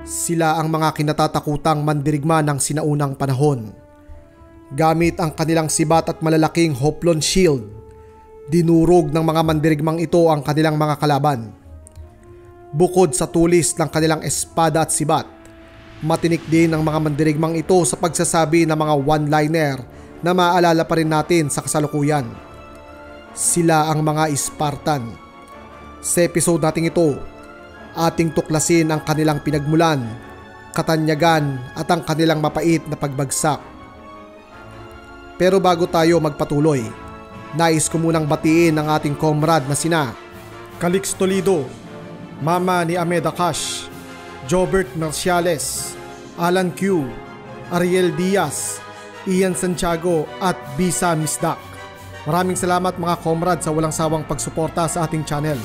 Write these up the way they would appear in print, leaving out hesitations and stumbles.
Sila ang mga kinatatakutang mandirigma ng sinaunang panahon. Gamit ang kanilang sibat at malalaking hoplon shield, dinurog ng mga mandirigmang ito ang kanilang mga kalaban. Bukod sa tulis ng kanilang espada at sibat, matinik din ang mga mandirigmang ito sa pagsasabi ng mga one-liner na maaalala pa rin natin sa kasalukuyan. Sila ang mga Spartan. Sa episode nating ito, ating tuklasin ang kanilang pinagmulan, katanyagan at ang kanilang mapait na pagbagsak. Pero bago tayo magpatuloy, nais ko munang batiin ang ating comrade na sina Calix Toledo, Mama ni Ahmed Akash, Jobert Marciales, Alan Q, Ariel Diaz, Ian Santiago at Bisa Misdak. Maraming salamat mga comrade sa walang sawang pagsuporta sa ating channel.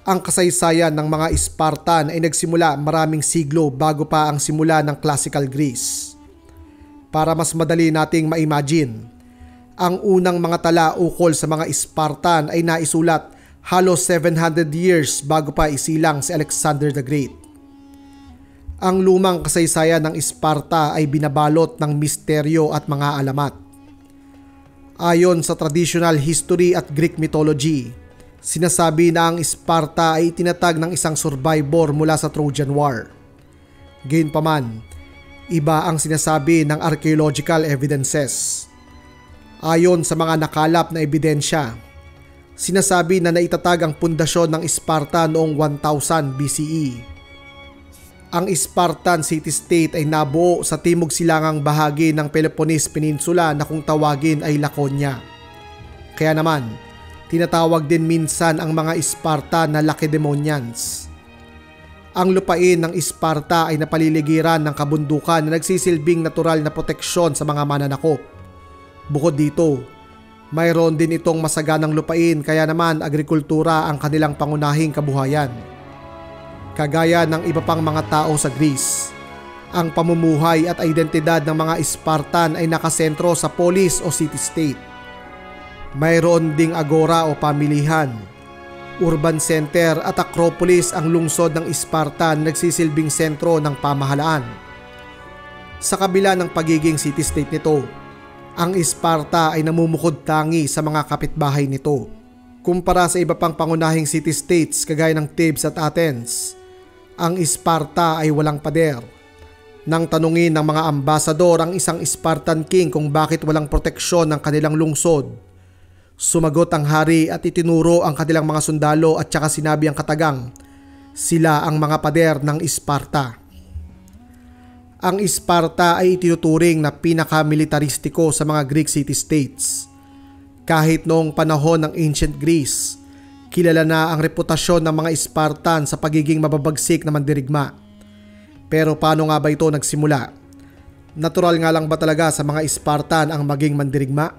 Ang kasaysayan ng mga Spartan ay nagsimula maraming siglo bago pa ang simula ng Classical Greece. Para mas madali nating ma-imagine, ang unang mga tala ukol sa mga Spartan ay naisulat halos 700 years bago pa isilang si Alexander the Great. Ang lumang kasaysayan ng Sparta ay binabalot ng misteryo at mga alamat. Ayon sa traditional history at Greek mythology, sinasabi na ang Sparta ay itinatag ng isang survivor mula sa Trojan War. Gayunpaman, iba ang sinasabi ng archaeological evidences. Ayon sa mga nakalap na ebidensya, sinasabi na naitatag ang pundasyon ng Sparta noong 1000 BCE. Ang Spartan city-state ay nabuo sa timog silangang bahagi ng Peloponnese Peninsula na kung tawagin ay Laconia. Kaya naman, tinatawag din minsan ang mga Sparta na Lacedaemonians. Ang lupain ng Sparta ay napaliligiran ng kabundukan na nagsisilbing natural na proteksyon sa mga mananakop. Bukod dito, mayroon din itong masaganang lupain kaya naman agrikultura ang kanilang pangunahing kabuhayan. Kagaya ng iba pang mga tao sa Greece, ang pamumuhay at identidad ng mga Spartan ay nakasentro sa polis o city-state. Mayroon ding agora o pamilihan, urban center at acropolis ang lungsod ng Sparta na nagsisilbing sentro ng pamahalaan. Sa kabila ng pagiging city-state nito, ang Sparta ay namumukod tangi sa mga kapitbahay nito. Kumpara sa iba pang pangunahing city-states kagaya ng Thebes at Athens, ang Sparta ay walang pader. Nang tanungin ng mga ambasador ang isang Spartan king kung bakit walang proteksyon ng kanilang lungsod, sumagot ang hari at itinuro ang kanilang mga sundalo at saka sinabi ang katagang, sila ang mga pader ng Sparta. Ang Sparta ay itinuturing na pinakamilitaristiko sa mga Greek city-states. Kahit noong panahon ng Ancient Greece, kilala na ang reputasyon ng mga Spartan sa pagiging mababagsik na mandirigma. Pero paano nga ba ito nagsimula? Natural nga lang ba talaga sa mga Spartan ang maging mandirigma?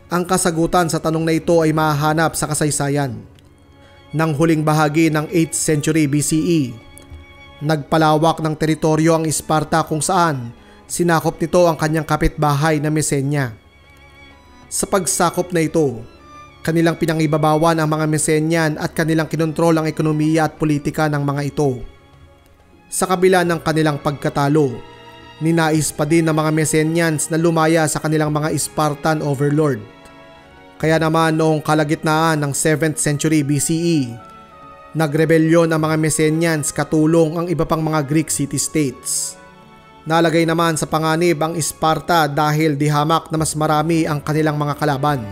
Ang kasagutan sa tanong na ito ay mahahanap sa kasaysayan. Nang huling bahagi ng 8th century BCE, nagpalawak ng teritoryo ang Sparta kung saan sinakop nito ang kanyang kapitbahay na Messenia. Sa pagsakop na ito, kanilang pinangibabawan ang mga Messenian at kanilang kinontrol ang ekonomiya at politika ng mga ito. Sa kabila ng kanilang pagkatalo, ninais pa din ng mga Messenians na lumaya sa kanilang mga Spartan overlord. Kaya naman noong kalagitnaan ng 7th century BCE, nagrebelyon ang mga Messenians katulong ang iba pang mga Greek city-states. Nalagay naman sa panganib ang Sparta dahil dihamak na mas marami ang kanilang mga kalaban.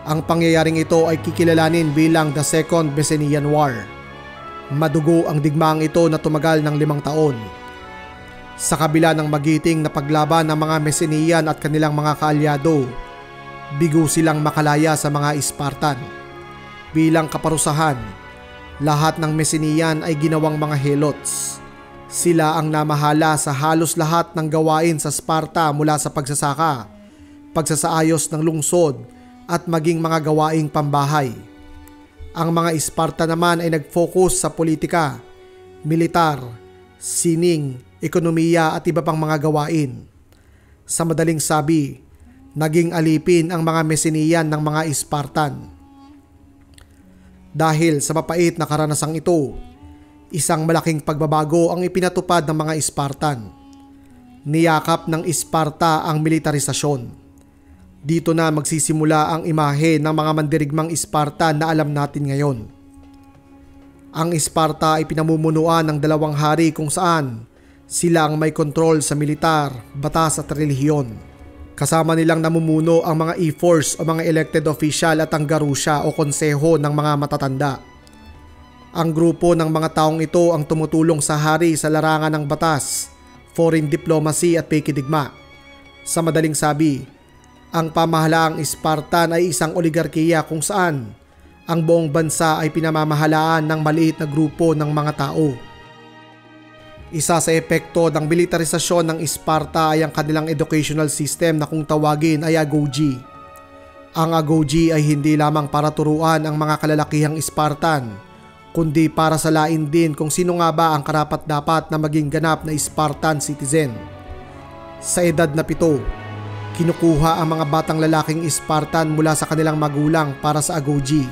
Ang pangyayaring ito ay kikilalanin bilang the Second Messenian War. Madugo ang digmaang ito na tumagal ng 5 taon. Sa kabila ng magiting na paglaban ng mga Messenian at kanilang mga kaalyado, bigo silang makalaya sa mga Spartan. Bilang kaparusahan, lahat ng Messenian ay ginawang mga helots. Sila ang namahala sa halos lahat ng gawain sa Sparta mula sa pagsasaka, pagsasaayos ng lungsod at maging mga gawaing pambahay. Ang mga Sparta naman ay nag-focus sa politika, militar, sining, ekonomiya at iba pang mga gawain. Sa madaling sabi, naging alipin ang mga Messenian ng mga Spartan. Dahil sa mapait na karanasang ito, Isang malaking pagbabago ang ipinatupad ng mga Spartan. Niyakap ng Sparta ang militarisasyon. Dito na magsisimula ang imahe ng mga mandirigmang Spartan na alam natin ngayon. Ang Sparta ay pinamumunuan ng dalawang hari kung saan sila ang may kontrol sa militar, batas at relihiyon. Kasama nilang namumuno ang mga e-force o mga elected official at ang garusya o konseho ng mga matatanda. Ang grupo ng mga taong ito ang tumutulong sa hari sa larangan ng batas, foreign diplomacy at pakidigma. Sa madaling sabi, ang pamahalaang Spartan ay isang oligarkiya kung saan ang buong bansa ay pinamamahalaan ng maliit na grupo ng mga tao. Isa sa epekto ng militarisasyon ng Sparta ay ang kanilang educational system na kung tawagin ay agoge. Ang agoge ay hindi lamang para turuan ang mga kalalakihang Spartan, kundi para salain din kung sino nga ba ang karapat-dapat na maging ganap na Spartan citizen. Sa edad na 7, kinukuha ang mga batang lalaking Spartan mula sa kanilang magulang para sa agoge.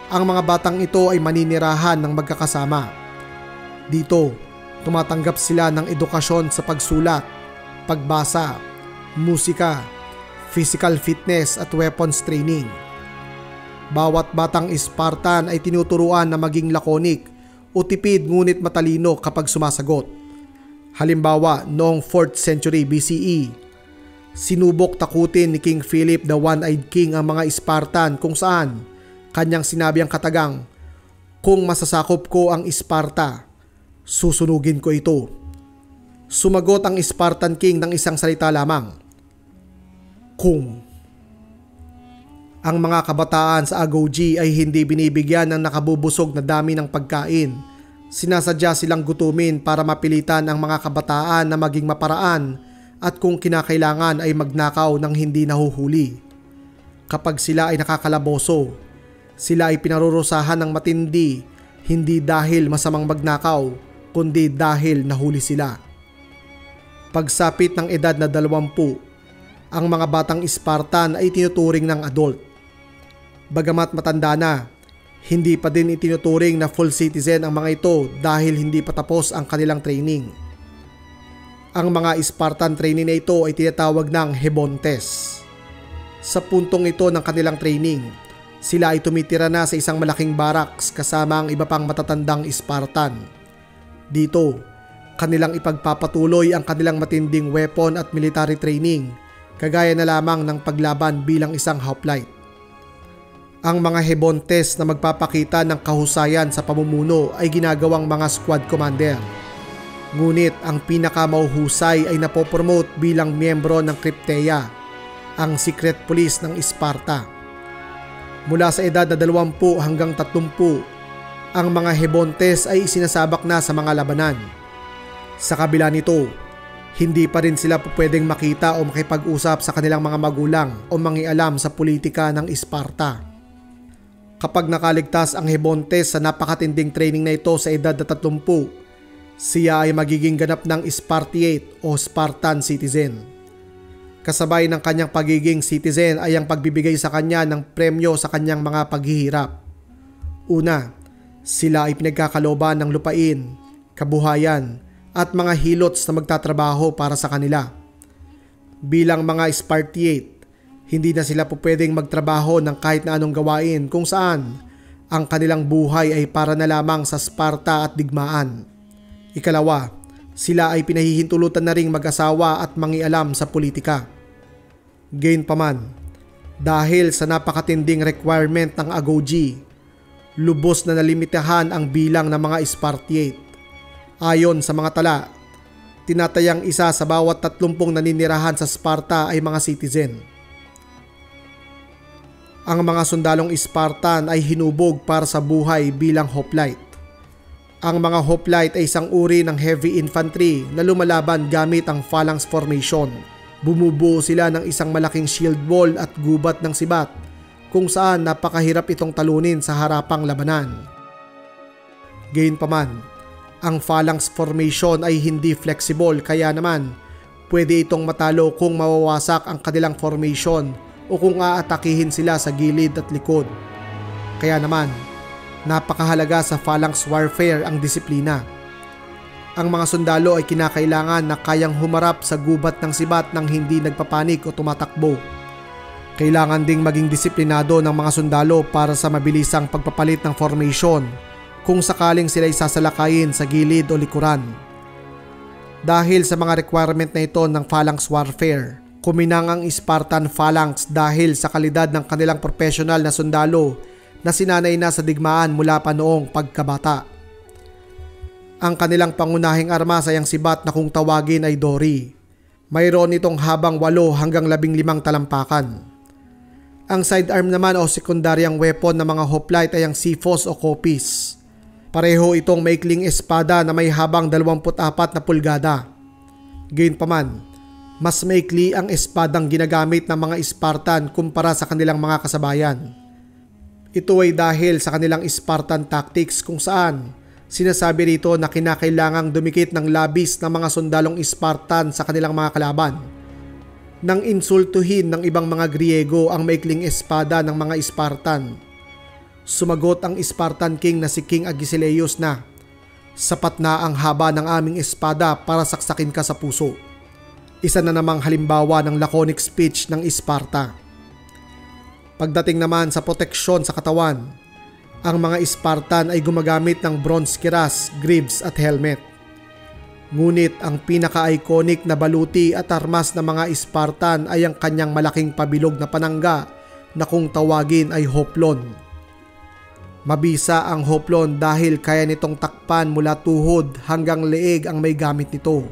Ang mga batang ito ay maninirahan ng magkakasama. Dito, tumatanggap sila ng edukasyon sa pagsulat, pagbasa, musika, physical fitness at weapons training. Bawat batang Spartan ay tinuturuan na maging lakonik o tipid ngunit matalino kapag sumasagot. Halimbawa, noong 4th century BCE, sinubok takutin ni King Philip the One-Eyed King ang mga Spartan kung saan kanyang sinabi ang katagang, "Kung masasakop ko ang Sparta, susunugin ko ito." Sumagot ang Spartan King ng isang salita lamang, "Kung." Ang mga kabataan sa agoge ay hindi binibigyan ng nakabubusog na dami ng pagkain. Sinasadya silang gutumin para mapilitan ang mga kabataan na maging maparaan at kung kinakailangan ay magnakaw ng hindi nahuhuli. Kapag sila ay nakakalaboso, sila ay pinarurusahan ng matindi, hindi dahil masamang magnakaw, kundi dahil nahuli sila. Pagsapit ng edad na 20, ang mga batang Spartan ay tinuturing ng adult. Bagamat matanda na, hindi pa din itinuturing na full citizen ang mga ito dahil hindi pa tapos ang kanilang training. Ang mga Spartan training na ito ay tinatawag ng hebontes. Sa puntong ito ng kanilang training, sila ay tumitira na sa isang malaking barracks kasama ang iba pang matatandang Spartan. Dito, kanilang ipagpapatuloy ang kanilang matinding weapon at military training, kagaya na lamang ng paglaban bilang isang hoplite. Ang mga hebontes na magpapakita ng kahusayan sa pamumuno ay ginagawang mga squad commander. Ngunit ang pinakamauhusay ay napopromote bilang miyembro ng Crypteia, ang secret police ng Sparta. Mula sa edad na 20 hanggang 30, ang mga hebontes ay isinasabak na sa mga labanan. Sa kabila nito, hindi pa rin sila pwedeng makita o makipag-usap sa kanilang mga magulang o mangialam sa politika ng Sparta. Kapag nakaligtas ang hebontes sa napakatinding training na ito sa edad na 30, siya ay magiging ganap ng Spartiate o Spartan citizen. Kasabay ng kanyang pagiging citizen ay ang pagbibigay sa kanya ng premyo sa kanyang mga paghihirap. Una, sila ay pinagkakaloban ng lupain, kabuhayan, at mga hilots na magtatrabaho para sa kanila. Bilang mga Spartiate, hindi na sila po pwedeng magtrabaho ng kahit na anong gawain kung saan ang kanilang buhay ay para na lamang sa Sparta at digmaan. Ikalawa, sila ay pinahihintulutan na ring mag-asawa at mangialam sa politika. Gayunpaman, dahil sa napakatinding requirement ng agoge, lubos na nalimitahan ang bilang ng mga Spartiate. Ayon sa mga tala, tinatayang isa sa bawat 30 naninirahan sa Sparta ay mga citizen. Ang mga sundalong Spartan ay hinubog para sa buhay bilang hoplite. Ang mga hoplite ay isang uri ng heavy infantry na lumalaban gamit ang phalanx formation. Bumubuo sila ng isang malaking shield wall at gubat ng sibat kung saan napakahirap itong talunin sa harapang labanan. Gayunpaman, ang phalanx formation ay hindi flexible kaya naman pwede itong matalo kung mawawasak ang kanilang formation o kung aatakihin sila sa gilid at likod. Kaya naman, Napakahalaga sa phalanx warfare ang disiplina. Ang mga sundalo ay kinakailangan na kayang humarap sa gubat ng sibat nang hindi nagpapanik o tumatakbo. Kailangan ding maging disiplinado ng mga sundalo para sa mabilisang pagpapalit ng formation kung sakaling sila'y sasalakayin sa gilid o likuran. Dahil sa mga requirement na ito ng phalanx warfare, kuminang ang Spartan phalanx dahil sa kalidad ng kanilang professional na sundalo na sinanay na sa digmaan mula pa noong pagkabata. Ang kanilang pangunahing armas ay ang sibat na kung tawagin ay Dory. Mayroon itong habang 8 hanggang 15 talampakan. Ang sidearm naman o sekundaryang weapon ng mga hoplite ay ang Siphos o Kopis. Pareho itong maikling espada na may habang 24 na pulgada. Gayunpaman, mas maikli ang espadang ginagamit ng mga Spartan kumpara sa kanilang mga kasabayan. Ito ay dahil sa kanilang Spartan tactics kung saan sinasabi rito na kinakailangang dumikit ng labis ng mga sundalong Spartan sa kanilang mga kalaban. Nang insultuhin ng ibang mga Griego ang maikling espada ng mga Spartan, sumagot ang Spartan king na si King Agesilaus na, "Sapat na ang haba ng aming espada para saksakin ka sa puso." Isa na namang halimbawa ng laconic speech ng Sparta. Pagdating naman sa proteksyon sa katawan, ang mga Spartan ay gumagamit ng bronze kiras, greaves at helmet. Ngunit ang pinaka-iconic na baluti at armas ng mga Spartan ay ang kanyang malaking pabilog na panangga na kung tawagin ay hoplon. Mabisa ang hoplon dahil kaya nitong takpan mula tuhod hanggang leeg ang may gamit nito.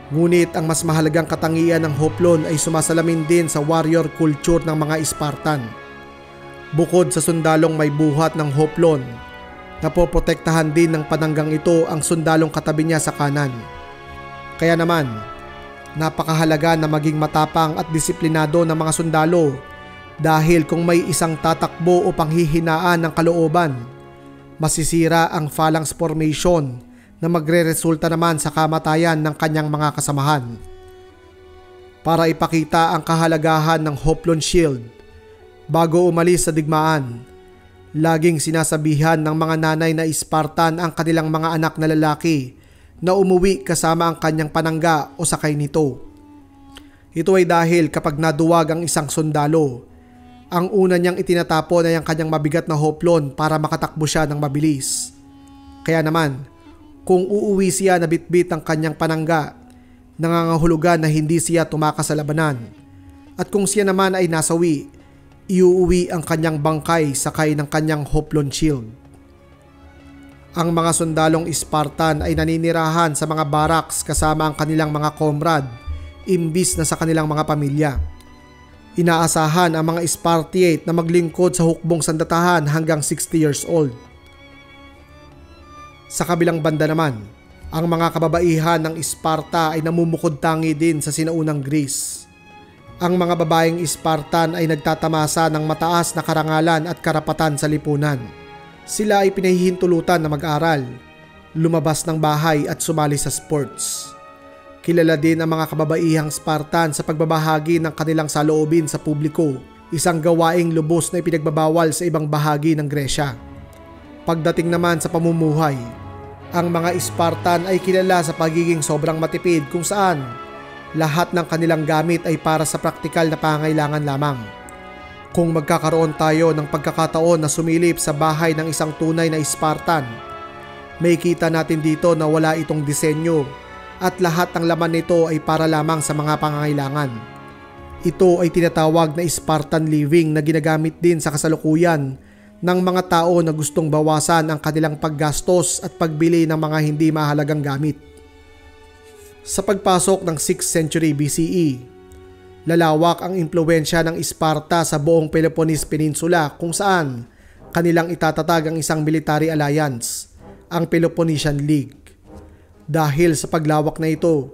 Ngunit ang mas mahalagang katangian ng hoplon ay sumasalamin din sa warrior culture ng mga Spartan. Bukod sa sundalong may buhat ng hoplon, napoprotektahan din ng pananggang ito ang sundalong katabi niya sa kanan. Kaya naman, napakahalaga na maging matapang at disiplinado ng mga sundalo dahil kung may isang tatakbo o panghihinaan ng kalooban, masisira ang phalanx formation na magre-resulta naman sa kamatayan ng kanyang mga kasamahan. Para ipakita ang kahalagahan ng hoplon shield, bago umalis sa digmaan, laging sinasabihan ng mga nanay na Spartan ang kanilang mga anak na lalaki na umuwi kasama ang kanyang panangga o sakay nito. Ito ay dahil kapag naduwag ang isang sundalo, ang una niyang itinatapon ay ang kanyang mabigat na hoplon para makatakbo siya ng mabilis. Kaya naman, kung uuwi siya na bitbit ang kanyang panangga, nangangahulugan na hindi siya tumakas sa labanan. At kung siya naman ay nasawi, iuuwi ang kanyang bangkay sakay ng kanyang hoplon shield. Ang mga sundalong Spartan ay naninirahan sa mga barracks kasama ang kanilang mga comrade imbis na sa kanilang mga pamilya. Inaasahan ang mga Spartiate na maglingkod sa hukbong sandatahan hanggang 60 years old. Sa kabilang banda naman, ang mga kababaihan ng Sparta ay namumukod tangi din sa sinaunang Greece. Ang mga babaeng Spartan ay nagtatamasa ng mataas na karangalan at karapatan sa lipunan. Sila ay pinahihintulutan na mag-aral, lumabas ng bahay at sumali sa sports. Kilala din ang mga kababaihang Spartan sa pagbabahagi ng kanilang saloobin sa publiko, isang gawaing lubos na ipinagbabawal sa ibang bahagi ng Gresya. Pagdating naman sa pamumuhay, ang mga Spartan ay kilala sa pagiging sobrang matipid kung saan lahat ng kanilang gamit ay para sa praktikal na pangangailangan lamang. Kung magkakaroon tayo ng pagkakataon na sumilip sa bahay ng isang tunay na Spartan, may kita natin dito na wala itong disenyo at lahat ng laman nito ay para lamang sa mga pangangailangan. Ito ay tinatawag na Spartan living na ginagamit din sa kasalukuyan ng mga tao na gustong bawasan ang kanilang paggastos at pagbili ng mga hindi mahalagang gamit. Sa pagpasok ng 6th century BCE, lalawak ang impluwensya ng Sparta sa buong Peloponnese Peninsula kung saan kanilang itatatag ang isang military alliance, ang Peloponnesian League. Dahil sa paglawak na ito,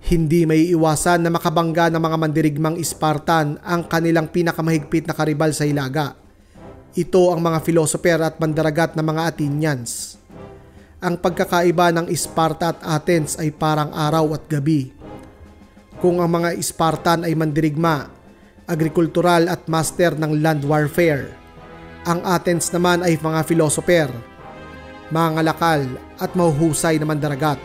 hindi may iwasan na makabangga ng mga mandirigmang Spartan ang kanilang pinakamahigpit na karibal sa hilaga. Ito ang mga philosopher at mandaragat na mga Athenians. Ang pagkakaiba ng Sparta at Athens ay parang araw at gabi. Kung ang mga Spartan ay mandirigma, agrikultural at master ng land warfare, Ang Athens naman ay mga philosopher, mga ngalakal at mahuhusay na mandaragat.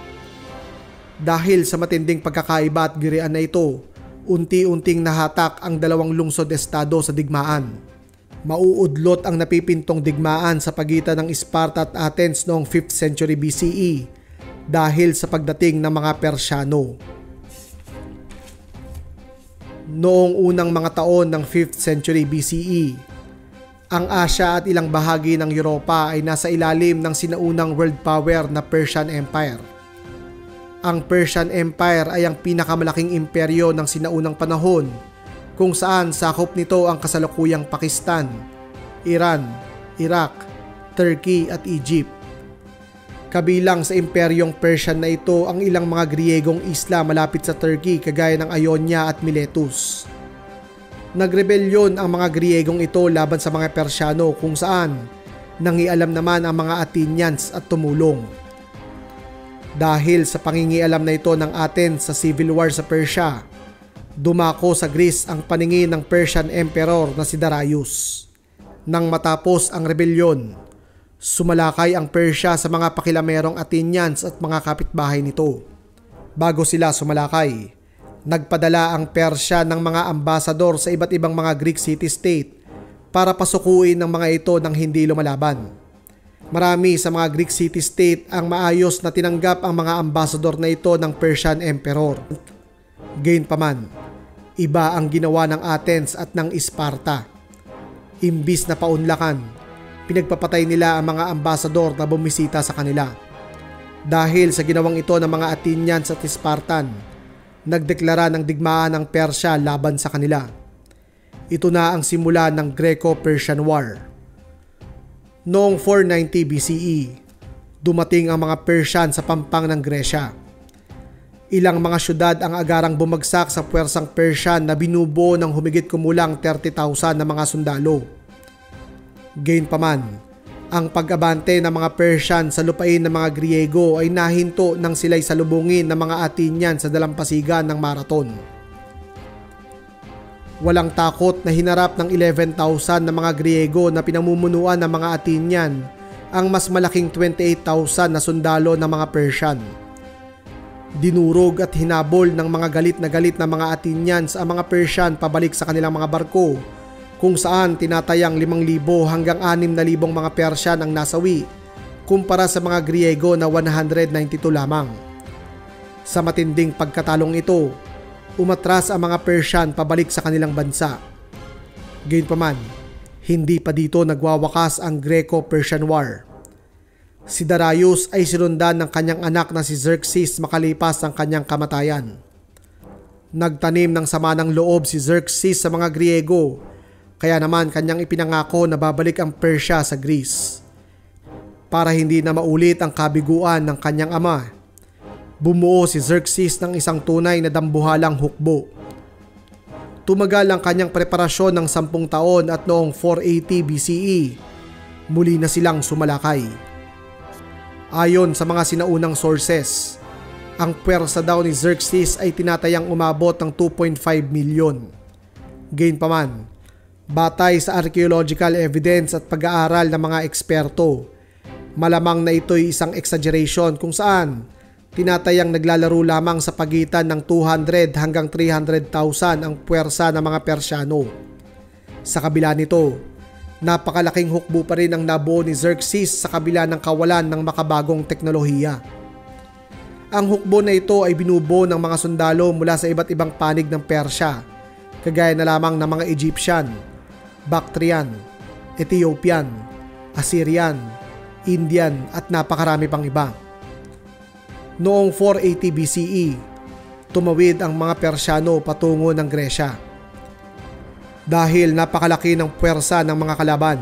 Dahil sa matinding pagkakaiba at girian na ito, unti-unting nahatak ang dalawang lungsod-estado sa digmaan. Mauudlot ang napipintong digmaan sa pagitan ng Sparta at Athens noong 5th century BCE dahil sa pagdating ng mga Persyano. Noong unang mga taon ng 5th century BCE, ang Asya at ilang bahagi ng Europa ay nasa ilalim ng sinaunang world power na Persian Empire. Ang Persian Empire ay ang pinakamalaking imperyo ng sinaunang panahon, kung saan sakop nito ang kasalukuyang Pakistan, Iran, Iraq, Turkey at Egypt. Kabilang sa imperyong Persian na ito ang ilang mga Griegong isla malapit sa Turkey kagaya ng Ionia at Miletus. Nagrebelyon ang mga Griegong ito laban sa mga Persyano kung saan nangialam naman ang mga Athenians at tumulong. Dahil sa pangingialam na ito ng Athens sa civil war sa Persia, dumako sa Greece ang paningin ng Persian Emperor na si Darius. Nang matapos ang rebelyon, sumalakay ang Persia sa mga pakilamerong Athenians at mga kapitbahay nito. Bago sila sumalakay, nagpadala ang Persya ng mga ambasador sa iba't ibang mga Greek city-state para pasukuin ng mga ito nang hindi lumalaban. Marami sa mga Greek city-state ang maayos na tinanggap ang mga ambasador na ito ng Persian Emperor. Gayunpaman, iba ang ginawa ng Athens at ng Sparta. Imbis na paunlakan, pinagpapatay nila ang mga ambasador na bumisita sa kanila. Dahil sa ginawang ito ng mga Athenians at Spartan, nagdeklara ng digmaan ng Persya laban sa kanila. Ito na ang simula ng Greco-Persian War. Noong 490 BCE, dumating ang mga Persian sa pampang ng Gresya. Ilang mga syudad ang agarang bumagsak sa puwersang Persian na binubuo ng humigit kumulang 30,000 na mga sundalo. Gayunpaman, ang pag-abante ng mga Persian sa lupain ng mga Griego ay nahinto nang sila'y salubungin ng mga Athenians sa dalampasigan ng Marathon. Walang takot na hinarap ng 11,000 na mga Griego na pinamumunuan ng mga Athenian ang mas malaking 28,000 na sundalo ng mga Persian. Dinurog at hinabol ng mga galit na mga Athenians ang mga Persian pabalik sa kanilang mga barko, kung saan tinatayang 5,000 hanggang 6,000 mga Persian ang nasawi kumpara sa mga Griego na 192 lamang. Sa matinding pagkatalong ito, umatras ang mga Persian pabalik sa kanilang bansa. Gayunpaman, hindi pa dito nagwawakas ang Greco-Persian War. Si Darius ay sinundan ng kanyang anak na si Xerxes makalipas ang kanyang kamatayan. Nagtanim ng sama ng loob si Xerxes sa mga Griego, kaya naman kanyang ipinangako na babalik ang Persya sa Greece. Para hindi na maulit ang kabiguan ng kanyang ama, bumuo si Xerxes ng isang tunay na dambuhalang hukbo. Tumagal ang kanyang preparasyon ng 10 taon at noong 480 BCE, muli na silang sumalakay. Ayon sa mga sinaunang sources, ang puwersa daw ni Xerxes ay tinatayang umabot ng 2.5 milyon. Gayunpaman, batay sa archaeological evidence at pag-aaral ng mga eksperto, malamang na ito'y isang exaggeration kung saan tinatayang naglalaro lamang sa pagitan ng 200 hanggang 300,000 ang puwersa ng mga Persyano. Sa kabila nito, napakalaking hukbo pa rin ang nabuo ni Xerxes sa kabila ng kawalan ng makabagong teknolohiya. Ang hukbo na ito ay binubuo ng mga sundalo mula sa iba't ibang panig ng Persya, kagaya na lamang ng mga Egyptian, Bactrian, Ethiopian, Assyrian, Indian at napakarami pang iba. Noong 480 BCE, tumawid ang mga Persyano patungo ng Gresya. Dahil napakalaki ng puwersa ng mga kalaban,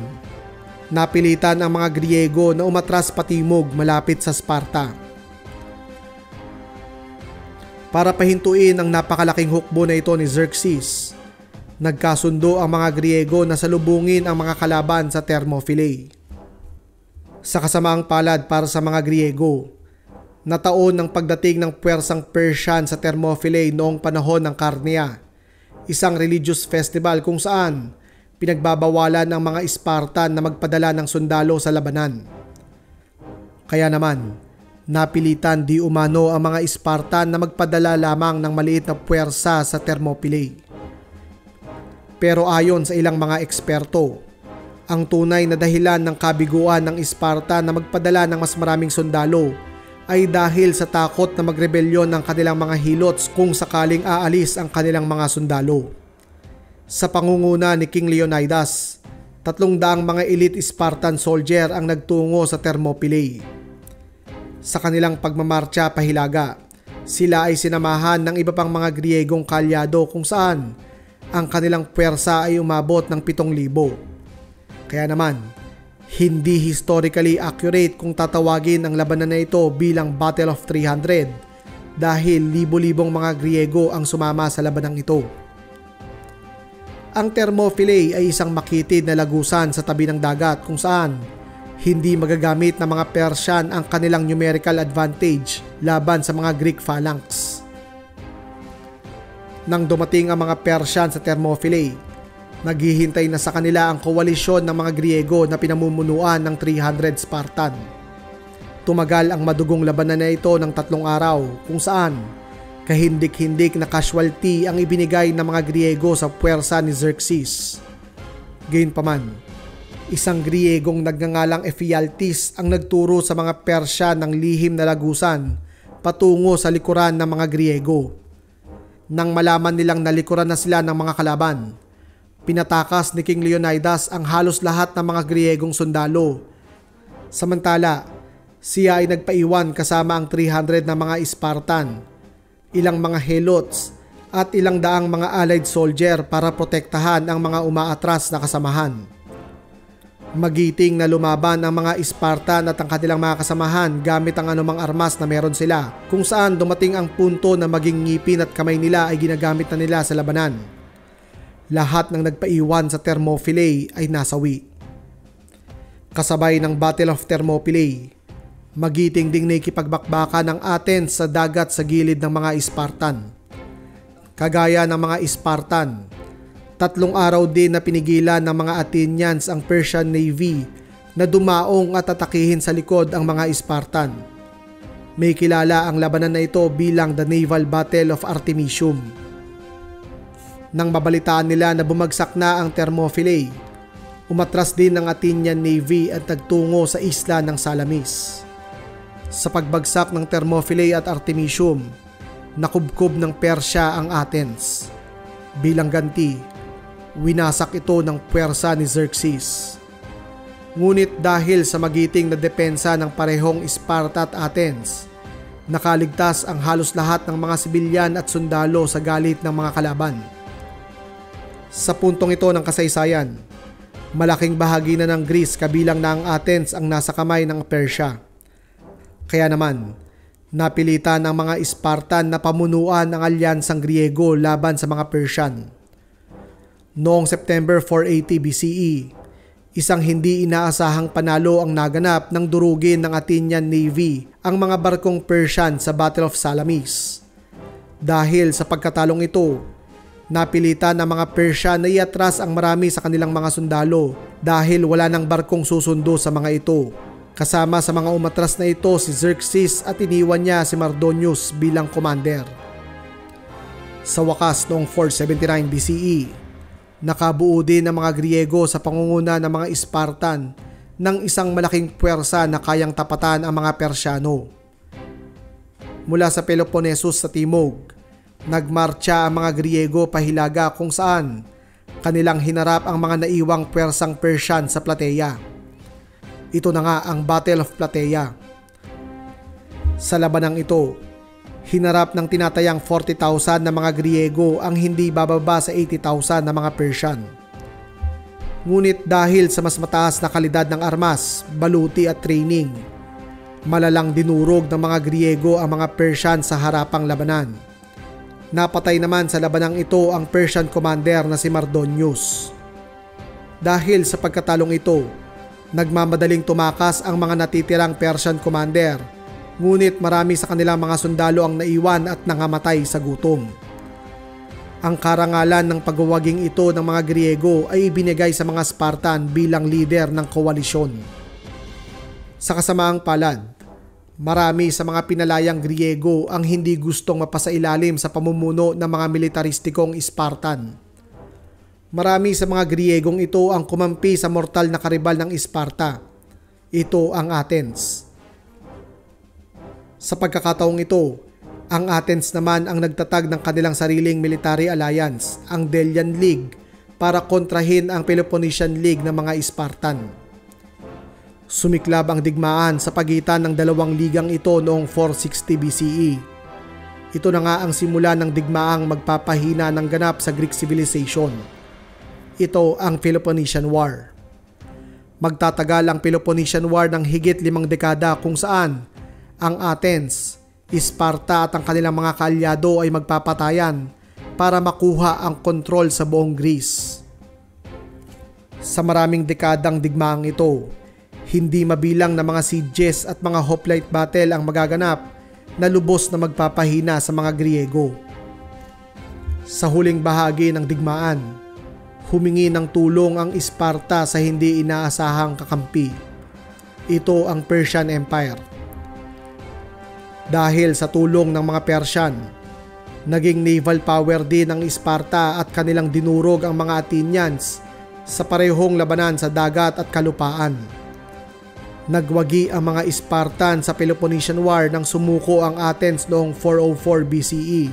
napilitan ang mga Griego na umatras patimog malapit sa Sparta. Para pahintuin ang napakalaking hukbo na ito ni Xerxes, nagkasundo ang mga Griego na salubungin ang mga kalaban sa Thermopylae. Sa kasamaang palad para sa mga Griego, nataon ng pagdating ng puwersang Persian sa Thermopylae noong panahon ng Karnia, isang religious festival kung saan pinagbabawalan ang mga Spartan na magpadala ng sundalo sa labanan. Kaya naman, napilitan di umano ang mga Spartan na magpadala lamang ng maliit na puwersa sa Thermopylae. Pero ayon sa ilang mga eksperto, ang tunay na dahilan ng kabiguan ng Sparta na magpadala ng mas maraming sundalo ay dahil sa takot na magrebelyon ng kanilang mga helots kung sakaling aalis ang kanilang mga sundalo. Sa pangunguna ni King Leonidas, 300 mga elite Spartan soldier ang nagtungo sa Thermopylae. Sa kanilang pagmamarcha pahilaga, sila ay sinamahan ng iba pang mga Griegong kalyado kung saan ang kanilang puwersa ay umabot ng 7,000. Kaya naman, hindi historically accurate kung tatawagin ang labanan na ito bilang Battle of 300 dahil libo-libong mga Griego ang sumama sa labanang ito. Ang Thermopylae ay isang makitid na lagusan sa tabi ng dagat kung saan hindi magagamit ng mga Persian ang kanilang numerical advantage laban sa mga Greek phalanx. Nang dumating ang mga Persian sa Thermopylae, naghihintay na sa kanila ang koalisyon ng mga Griego na pinamumunuan ng 300 Spartan. Tumagal ang madugong labanan na ito ng 3 araw kung saan kahindik-hindik na casualty ang ibinigay ng mga Griego sa puwersa ni Xerxes. Gayunpaman, isang Griegong nagngangalang Ephialtes ang nagturo sa mga Persya ng lihim na lagusan patungo sa likuran ng mga Griego. Nang malaman nilang nalikuran na sila ng mga kalaban, pinatakas ni King Leonidas ang halos lahat ng mga Griegong sundalo. Samantala, siya ay nagpaiwan kasama ang 300 na mga Spartan, ilang mga helots at ilang daang mga allied soldier para protektahan ang mga umaatras na kasamahan. Magiting na lumaban ang mga Spartan at ang kanilang mga kasamahan gamit ang anumang armas na meron sila, kung saan dumating ang punto na maging ngipin at kamay nila ay ginagamit na nila sa labanan. Lahat ng nagpaiwan sa Thermopylae ay nasawi. Kasabay ng Battle of Thermopylae, magiting ding nakikipagbakbakan ng Athens sa dagat sa gilid ng mga Spartan. Kagaya ng mga Spartan, 3 araw din na pinigilan ng mga Athenians ang Persian Navy na dumaong at atakihin sa likod ang mga Spartan. May kilala ang labanan na ito bilang the Naval Battle of Artemisium. Nang mabalitaan nila na bumagsak na ang Thermopylae, umatras din ang Athenian Navy at nagtungo sa isla ng Salamis. Sa pagbagsak ng Thermopylae at Artemisium, nakubkob ng Persya ang Athens. Bilang ganti, winasak ito ng puwersa ni Xerxes. Ngunit dahil sa magiting na depensa ng parehong Sparta at Athens, nakaligtas ang halos lahat ng mga sibilyan at sundalo sa galit ng mga kalaban. Sa puntong ito ng kasaysayan, malaking bahagi na ng Greece kabilang na ang Athens ang nasa kamay ng Persya. Kaya naman, napilitan ang mga Spartan na pamunuan ang alyansang Griego laban sa mga Persian. Noong September 480 BCE, isang hindi inaasahang panalo ang naganap nang durugin ng Athenian Navy ang mga barkong Persian sa Battle of Salamis. Dahil sa pagkatalong ito, napilitan ang mga Persian na iatras ang marami sa kanilang mga sundalo dahil wala nang barkong susundo sa mga ito. Kasama sa mga umatras na ito si Xerxes at iniwan niya si Mardonius bilang commander. Sa wakas noong 479 BCE, nakabuo din ang mga Griego sa pangunguna ng mga Spartan ng isang malaking puwersa na kayang tapatan ang mga Persyano. Mula sa Peloponnesus sa timog, nagmarcha ang mga Griego pahilaga kung saan kanilang hinarap ang mga naiwang puwersang Persian sa Platea. Ito na nga ang Battle of Platea. Sa labanang ito, hinarap ng tinatayang 40,000 na mga Griego ang hindi bababa sa 80,000 na mga Persian. Ngunit dahil sa mas mataas na kalidad ng armas, baluti at training, malalang dinurog ng mga Griego ang mga Persian sa harapang labanan. Napatay naman sa labanang ito ang Persian commander na si Mardonius. Dahil sa pagkatalong ito, nagmamadaling tumakas ang mga natitirang Persian commander, ngunit marami sa kanilang mga sundalo ang naiwan at nangamatay sa gutom. Ang karangalan ng pagwawaging ito ng mga Griego ay ibinigay sa mga Spartan bilang leader ng koalisyon. Sa kasamaang palad, marami sa mga pinalayang Griego ang hindi gustong mapasailalim sa pamumuno ng mga militaristikong Spartan. Marami sa mga Griegong ito ang kumampi sa mortal na karibal ng Sparta. Ito ang Athens. Sa pagkakataong ito, ang Athens naman ang nagtatag ng kanilang sariling military alliance, ang Delian League, para kontrahin ang Peloponnesian League ng mga Spartan. Sumiklab ang digmaan sa pagitan ng dalawang ligang ito noong 460 BCE. Ito na nga ang simula ng digmaang magpapahina ng ganap sa Greek civilization. Ito ang Peloponnesian War. Magtatagal ang Peloponnesian War ng higit 5 dekada kung saan ang Athens, Sparta at ang kanilang mga kaalyado ay magpapatayan para makuha ang kontrol sa buong Greece. Sa maraming dekadang digmaang ito, hindi mabilang na mga sieges at mga hoplite battle ang magaganap na lubos na magpapahina sa mga Griego. Sa huling bahagi ng digmaan, humingi ng tulong ang Sparta sa hindi inaasahang kakampi. Ito ang Persian Empire. Dahil sa tulong ng mga Persian, naging naval power din ang Sparta at kanilang dinurog ang mga Athenians sa parehong labanan sa dagat at kalupaan. Nagwagi ang mga Spartan sa Peloponnesian War nang sumuko ang Athens noong 404 BCE.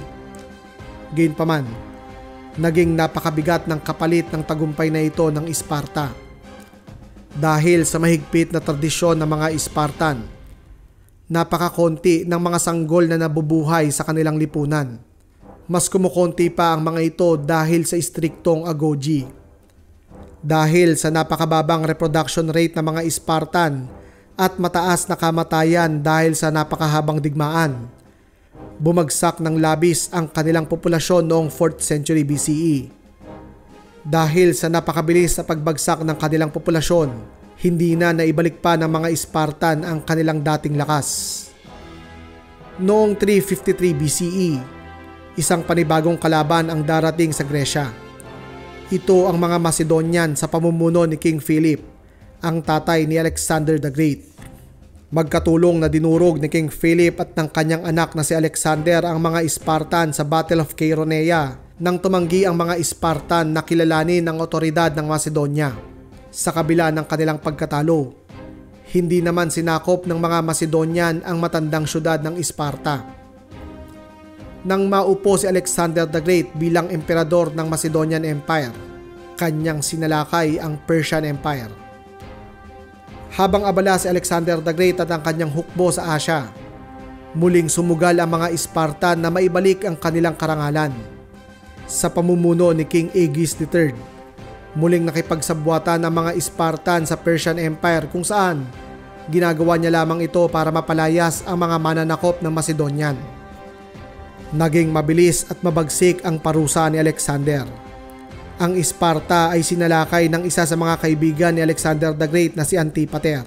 Gayunpaman, naging napakabigat ng kapalit ng tagumpay na ito ng Sparta. Dahil sa mahigpit na tradisyon ng mga Spartan, napakakonti ng mga sanggol na nabubuhay sa kanilang lipunan. Mas kumukonti pa ang mga ito dahil sa istriktong agogy. Dahil sa napakababang reproduction rate ng mga Spartan at mataas na kamatayan dahil sa napakahabang digmaan, bumagsak ng labis ang kanilang populasyon noong 4th century BCE. Dahil sa napakabilis na pagbagsak ng kanilang populasyon, hindi na naibalik pa ng mga Spartan ang kanilang dating lakas. Noong 353 BCE, isang panibagong kalaban ang darating sa Gresya. Ito ang mga Macedonian sa pamumuno ni King Philip, ang tatay ni Alexander the Great. Magkatulong na dinurog ni King Philip at ng kanyang anak na si Alexander ang mga Spartan sa Battle of Chaeronea nang tumanggi ang mga Spartan na kilalanin ang otoridad ng Macedonia. Sa kabila ng kanilang pagkatalo, hindi naman sinakop ng mga Macedonian ang matandang syudad ng Sparta. Nang maupo si Alexander the Great bilang emperador ng Macedonian Empire, kanyang sinalakay ang Persian Empire. Habang abala si Alexander the Great at ang kanyang hukbo sa Asia, muling sumugal ang mga Spartan na maibalik ang kanilang karangalan. Sa pamumuno ni King Aegeus III, muling nakipagsabwatan ang mga Spartan sa Persian Empire kung saan ginagawa niya lamang ito para mapalayas ang mga mananakop ng Macedonian. Naging mabilis at mabagsik ang parusa ni Alexander. Ang Sparta ay sinalakay ng isa sa mga kaibigan ni Alexander the Great na si Antipater.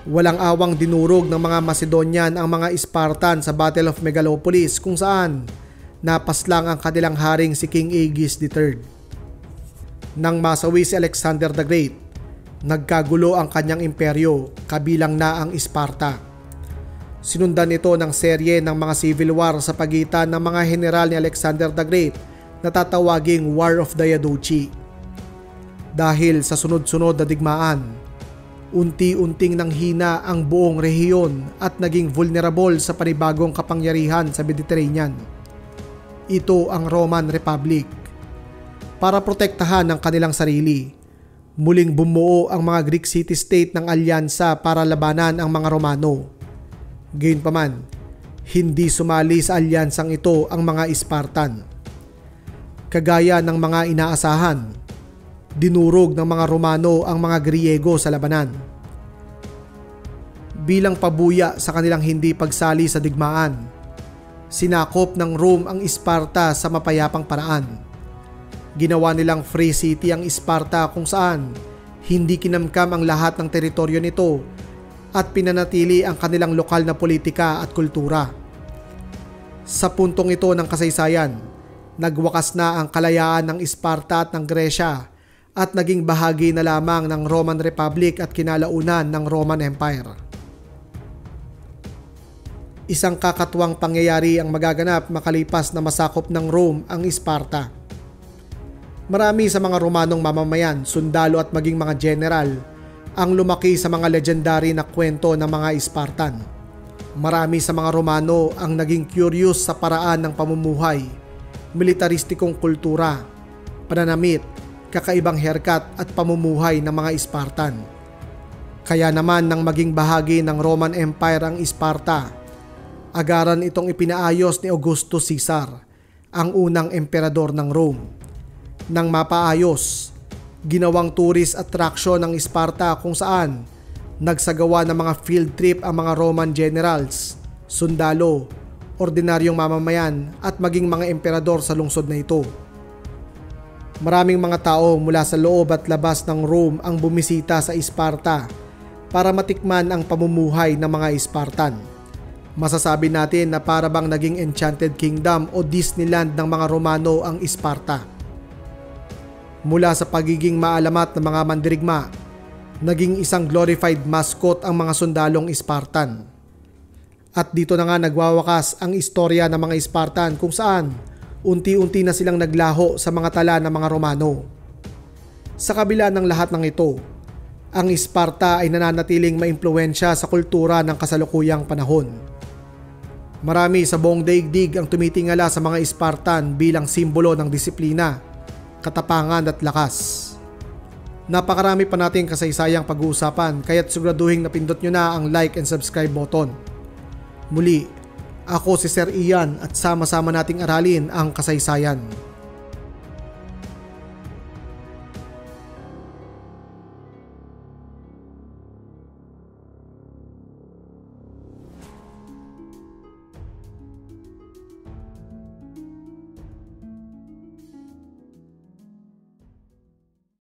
Walang awang dinurog ng mga Macedonian ang mga Spartan sa Battle of Megalopolis kung saan napaslang ang kanilang haring si King Aegeus III. Nang masawi si Alexander the Great, nagkagulo ang kanyang imperyo, kabilang na ang Sparta. Sinundan ito ng serye ng mga civil war sa pagitan ng mga general ni Alexander the Great na tatawaging War of Diadochi. Dahil sa sunod-sunod na digmaan, unti-unting nanghina ang buong rehiyon at naging vulnerable sa panibagong kapangyarihan sa Mediterranean. Ito ang Roman Republic. Para protektahan ang kanilang sarili, muling bumuo ang mga Greek city-state ng alyansa para labanan ang mga Romano. Gayunpaman, hindi sumali sa alyansang ito ang mga Spartan. Kagaya ng mga inaasahan, dinurog ng mga Romano ang mga Griego sa labanan. Bilang pabuya sa kanilang hindi pagsali sa digmaan, sinakop ng Rome ang Sparta sa mapayapang paraan. Ginawa nilang free city ang Sparta kung saan hindi kinamkam ang lahat ng teritoryo nito at pinanatili ang kanilang lokal na politika at kultura. Sa puntong ito ng kasaysayan, Nagwakas na ang kalayaan ng Sparta at ng Gresya at naging bahagi na lamang ng Roman Republic at kinalaunan ng Roman Empire. Isang kakatuwang pangyayari ang magaganap makalipas na masakop ng Rome ang Sparta. Marami sa mga Romanong mamamayan, sundalo at maging mga general ang lumaki sa mga legendary na kwento ng mga Spartan. Marami sa mga Romano ang naging curious sa paraan ng pamumuhay, militaristikong kultura, pananamit, kakaibang haircut at pamumuhay ng mga Spartan. Kaya naman nang maging bahagi ng Roman Empire ang Sparta, agaran itong ipinaayos ni Augustus Caesar, ang unang emperador ng Rome. Nang mapaayos, ginawang tourist attraction ng Sparta kung saan nagsagawa ng mga field trip ang mga Roman generals, sundalo, ordinaryong mamamayan at maging mga emperador sa lungsod na ito. Maraming mga tao mula sa loob at labas ng Rome ang bumisita sa Sparta para matikman ang pamumuhay ng mga Spartan. Masasabi natin na para bang naging Enchanted Kingdom o Disneyland ng mga Romano ang Sparta. Mula sa pagiging maalamat ng mga mandirigma, naging isang glorified mascot ang mga sundalong Spartan. At dito na nga nagwawakas ang istorya ng mga Spartan kung saan unti-unti na silang naglaho sa mga tala ng mga Romano. Sa kabila ng lahat ng ito, ang Sparta ay nananatiling maimpluwensya sa kultura ng kasalukuyang panahon. Marami sa buong daigdig ang tumitingala sa mga Spartan bilang simbolo ng disiplina, katapangan at lakas. Napakarami pa nating kasaysayang pag-uusapan kaya't siguraduhin napindot nyo na ang like and subscribe button. Muli, ako si Sir Ian at sama-sama nating aralin ang kasaysayan.